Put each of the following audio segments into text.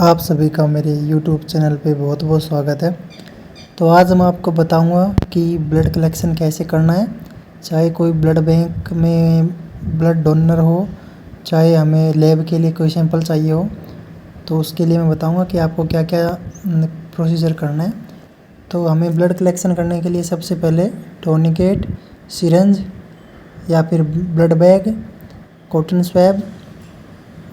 आप सभी का मेरे YouTube चैनल पे बहुत बहुत स्वागत है। तो आज मैं आपको बताऊंगा कि ब्लड कलेक्शन कैसे करना है। चाहे कोई ब्लड बैंक में ब्लड डोनर हो, चाहे हमें लैब के लिए कोई सैंपल चाहिए हो, तो उसके लिए मैं बताऊंगा कि आपको क्या क्या प्रोसीजर करना है। तो हमें ब्लड कलेक्शन करने के लिए सबसे पहले टोर्निकेट, सिरिंज या फिर ब्लड बैग, कॉटन स्वैब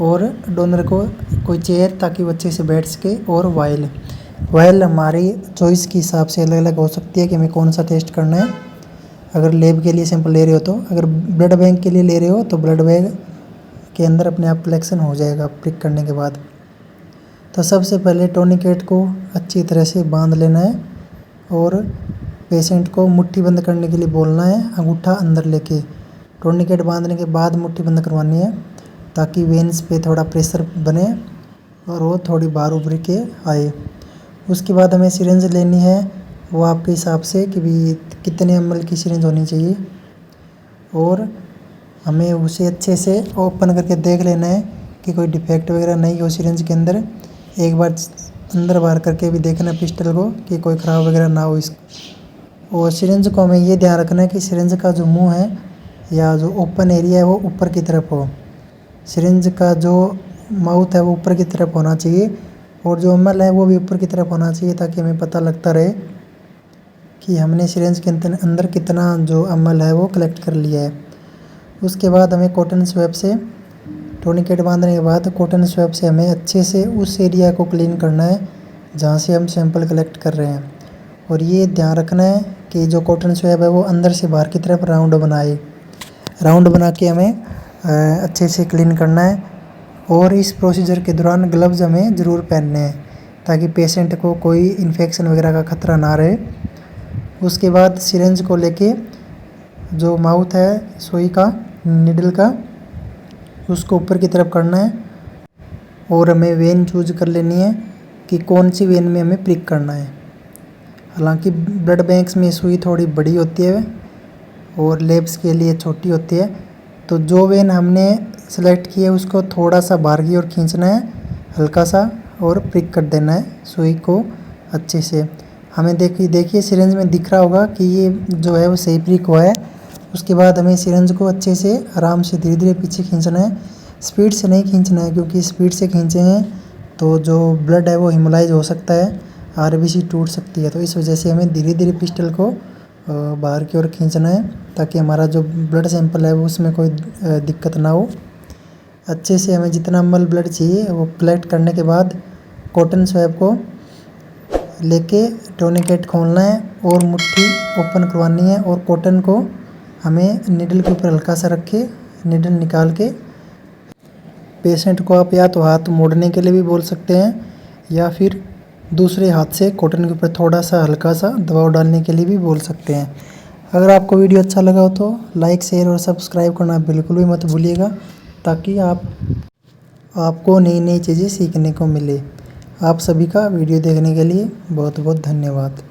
और डोनर को कोई चेयर ताकि वो अच्छे से बैठ सके, और वायल हमारी चॉइस के हिसाब से अलग अलग हो सकती है कि हमें कौन सा टेस्ट करना है। अगर लैब के लिए सैंपल ले रहे हो, तो अगर ब्लड बैंक के लिए ले रहे हो तो ब्लड बैग के अंदर अपने आप कलेक्शन हो जाएगा प्रिक करने के बाद। तो सबसे पहले टोर्निकेट को अच्छी तरह से बांध लेना है और पेशेंट को मुट्ठी बंद करने के लिए बोलना है, अंगूठा अंदर लेके। टोर्निकेट बांधने के बाद मुट्ठी बंद करवानी है ताकि वेन्स पे थोड़ा प्रेशर बने और वो थोड़ी बाहर उभर के आए। उसके बाद हमें सिरिंज लेनी है, वो आपके हिसाब से कि भी कितने ml की सिरिंज होनी चाहिए, और हमें उसे अच्छे से ओपन करके देख लेना है कि कोई डिफेक्ट वगैरह नहीं हो सिरिंज के अंदर। एक बार अंदर बाहर करके भी देखना पिस्टल को कि कोई ख़राब वगैरह ना हो। और सिरिंज को हमें ये ध्यान रखना है कि सिरिंज का जो मुंह है या जो ओपन एरिया है वो ऊपर की तरफ हो। सिरिंज का जो माउथ है वो ऊपर की तरफ होना चाहिए, और जो एमएल है वो भी ऊपर की तरफ होना चाहिए, ताकि हमें पता लगता रहे कि हमने सिरिंज के अंदर कितना जो एमएल है वो कलेक्ट कर लिया है। उसके बाद हमें कॉटन स्वैब से, टोर्निकेट बांधने के बाद कॉटन स्वैब से हमें अच्छे से उस एरिया को क्लीन करना है जहाँ से हम सैंपल कलेक्ट कर रहे हैं। और ये ध्यान रखना है कि जो कॉटन स्वैब है वो अंदर से बाहर की तरफ राउंड बनाए। राउंड बना के हमें अच्छे से क्लीन करना है। और इस प्रोसीजर के दौरान ग्लव्स हमें ज़रूर पहनने हैं ताकि पेशेंट को कोई इन्फेक्शन वगैरह का ख़तरा ना रहे। उसके बाद सिरिंज को लेके जो माउथ है सुई का, निडल का, उसको ऊपर की तरफ करना है, और हमें वेन चूज कर लेनी है कि कौन सी वेन में हमें प्रिक करना है। हालांकि ब्लड बैंक्स में सुई थोड़ी बड़ी होती है और लेब्स के लिए छोटी होती है, तो जो वेन हमने सेलेक्ट की है उसको थोड़ा सा बाहर की ओर खींचना है हल्का सा, और प्रिक कर देना है सुई को अच्छे से। हमें देखिए सिरिंज में दिख रहा होगा कि ये जो है वो सही प्रिक हुआ है। उसके बाद हमें सिरिंज को अच्छे से आराम से धीरे धीरे पीछे खींचना है, स्पीड से नहीं खींचना है, क्योंकि स्पीड से खींचेंगे तो जो ब्लड है वो हिमोलाइज हो सकता है, आरबीसी टूट सकती है। तो इस वजह से हमें धीरे धीरे पिस्टल को बाहर की ओर खींचना है ताकि हमारा जो ब्लड सैंपल है वो उसमें कोई दिक्कत ना हो। अच्छे से हमें जितना ml ब्लड चाहिए वो कलेक्ट करने के बाद कॉटन स्वैब को लेके टोर्निकेट खोलना है और मुट्ठी ओपन करवानी है, और कॉटन को हमें निडल के ऊपर हल्का सा रख के निडल निकाल के, पेशेंट को आप या तो हाथ मोड़ने के लिए भी बोल सकते हैं या फिर दूसरे हाथ से कॉटन के ऊपर थोड़ा सा हल्का सा दबाव डालने के लिए भी बोल सकते हैं। अगर आपको वीडियो अच्छा लगा हो तो लाइक, शेयर और सब्सक्राइब करना बिल्कुल भी मत भूलिएगा, ताकि आपको नई नई चीज़ें सीखने को मिले। आप सभी का वीडियो देखने के लिए बहुत बहुत धन्यवाद।